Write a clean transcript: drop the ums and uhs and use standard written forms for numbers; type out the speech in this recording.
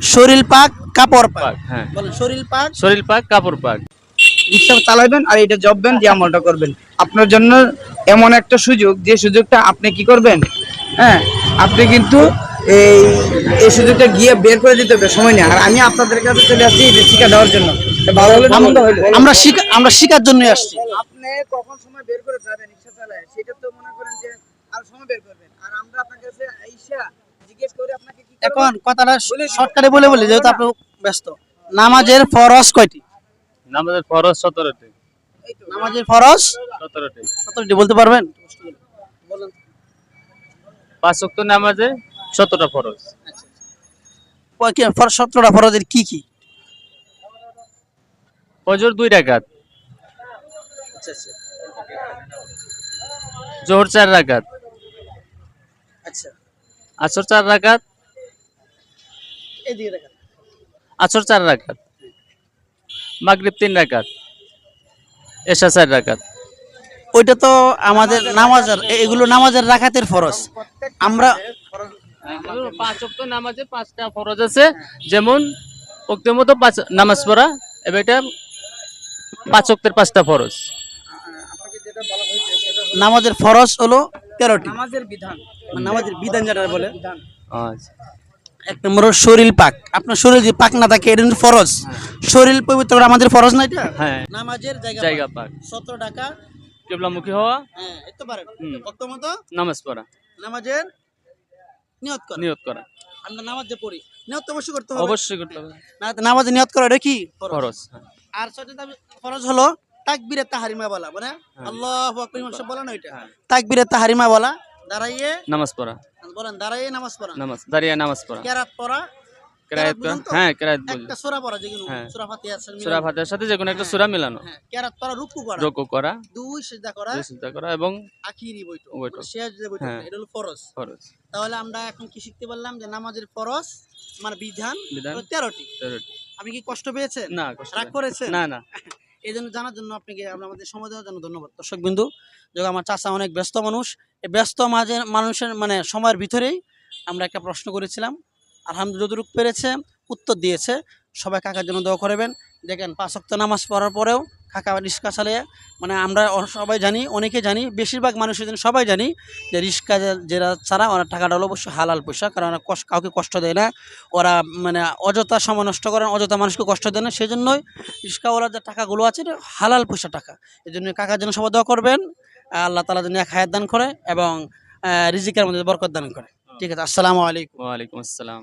শরীর পাক কাপড় পাক। পাক, হ্যাঁ বলেন শরীর পাক। শরীর পাক কাপড় পাক। রিক্সা চালাবেন আর এটা জববেন দিয়ে আমলটা করবেন। আপনার জন্য এমন একটা সুযোগ, যে সুযোগটা আপনি কি করবেন, হ্যাঁ আপনি কিন্তু এই এই সুযোগটা গিয়ে বের করে দিতে হবে, সময় নেই। আর আমি আপনাদের কাছে চলে আসছি এটা শিক্ষা দেওয়ার জন্য। ভালো হলে মন্দ হইলো, আমরা শিকার জন্য আসছি। আপনি কখন সময় বের করে যাবেন রিক্সা চালায়, সেটা তো মনে করেন যে আর সময় বের করবেন। আর আমরা আপনার কাছে আইসা জিজ্ঞেস করে আপনাকে কি এখন কথাটা শর্টকাটে বলে যেহেতু আপনি ব্যস্ত, নামাজের ফরজ কয়টি? নামাজের ফরজ 17টি। নামাজের ফরজ 17টি। 17টি বলতে পারবেন? 5 ওয়াক্ত নামাজে 17টা ফরজ। 17টা ফরজের কি কি? ফজর 2 রাকাত, জোহর 4 রাকাত, আচ্ছা আসর 4 রাকাত, এদিকে দেখেন। আসর 4 রাকাত, মাগরিব 3 রাকাত, এশা 4 রাকাত। ওইটা তো আমাদের নামাজের, এগুলো নামাজের রাকাতের ফরজ। আমরা 5 ওয়াক্ত নামাজে 5টা ফরজ আছে, যেমন ওয়াক্তের মতো 5 নামাজ পড়া, এবং এটা 5 ওয়াক্তের 5টা ফরজ। নামাজের ফরজ হলো 13টি। নামাজের বিধান, নামাজের বিধান যেটা বলে, আচ্ছা, এক নম্বর শরীর পাক। আপনার শরীর যদি পাক না থাকে এটা কিন্তু ফরজ। শরীর পবিত্র করা আমাদের ফরজ না এটা? হ্যাঁ নামাজের জায়গা পাক। 17 টাকা। কিবলামুখী হওয়া, হ্যাঁ এই তো পারেন। হুম। ওয়াক্ত মতো নামাজ পড়া, নামাজের নিয়ত করা। নিয়ত করা। আমরা নামাজ যে পড়ি নিয়ত তো অবশ্যই করতে হবে। অবশ্যই করতে হবে, নামাজে নিয়ত করা এটা কি ফরজ। হ্যাঁ। আর ছয়টা ফরজ হলো তাকবীরে তাহরিমা বলা, মানে আল্লাহু আকবার সব বলা না, এটা তাকবীরে তাহরিমা বলা, দাঁড়াইয়ে নামাজ পড়া, বলেন দাঁড়াইয়ে নামাজ পড়া, দাঁড়িয়ে নামাজ পড়া, কিরাত পড়া, কিরাত করা, হ্যাঁ কিরাত বলি, একটা সূরা পড়া, যেগুলো হ্যাঁ। সূরা ফাতিহা আছে, সূরা ফাতিহার সাথে যে কোনো একটা সূরা মিলানো, হ্যাঁ কিরাত পড়া, রুকু করা, রুকু করা, দুই সিজদা করা, সিজদা করা এবং আখিরি বৈঠক, বৈঠক। শেষ যে বৈঠক, হ্যাঁ। এটা হলো ফরজ। ফরজ। তাহলে আমরা এখন কি শিখতে পারলাম যে নামাজের ফরজ মানে বিধান বিধান হলো 13টি। 13টি। আপনি কি কষ্ট পেয়েছেন? না, কষ্ট রাগ নেই। করেছেন? না না, এই জন্য জানার জন্য আপনাকে আমাদের সময় দেওয়ার জন্য ধন্যবাদ। দর্শক বিন্দু, যখন আমার চাচা অনেক ব্যস্ত মানুষ, এই ব্যস্ত মানুষের মানে সময়ের ভিতরেই আমরা একটা প্রশ্ন করেছিলাম, আলহামদুলিল্লাহ যতটুকু পেরেছে উত্তর দিয়েছে। সবাই কাকার জন্য দোয়া করবেন। দেখেন 5 ওয়াক্ত নামাজ পড়ার পরেও কাকা রিক্সা চালিয়ে, মানে আমরা সবাই জানি, অনেকে জানি, বেশিরভাগ মানুষের জন্য সবাই জানি যে রিক্সা যারা ছাড়া ওরা টাকাটা হলো অবশ্যই হালাল পয়সা, কারণ ওরা কাউকে কষ্ট দেয় না, ওরা মানে অযথা সময় নষ্ট করেন, অযথা মানুষকে কষ্ট দেয় না, সেই জন্যই রিক্সাওয়ালার যে টাকাগুলো আছে এটা হালাল পয়সা টাকা। এই জন্য কাকার জন্য সবাই দোয়া করবেন, আল্লাহ তাআলা যেন এক হায়াত দান করে এবং রিজিকের মধ্যে বরকত দান করে। ঠিক আছে, আসসালামু আলাইকুম। ওয়ালাইকুম আসসালাম।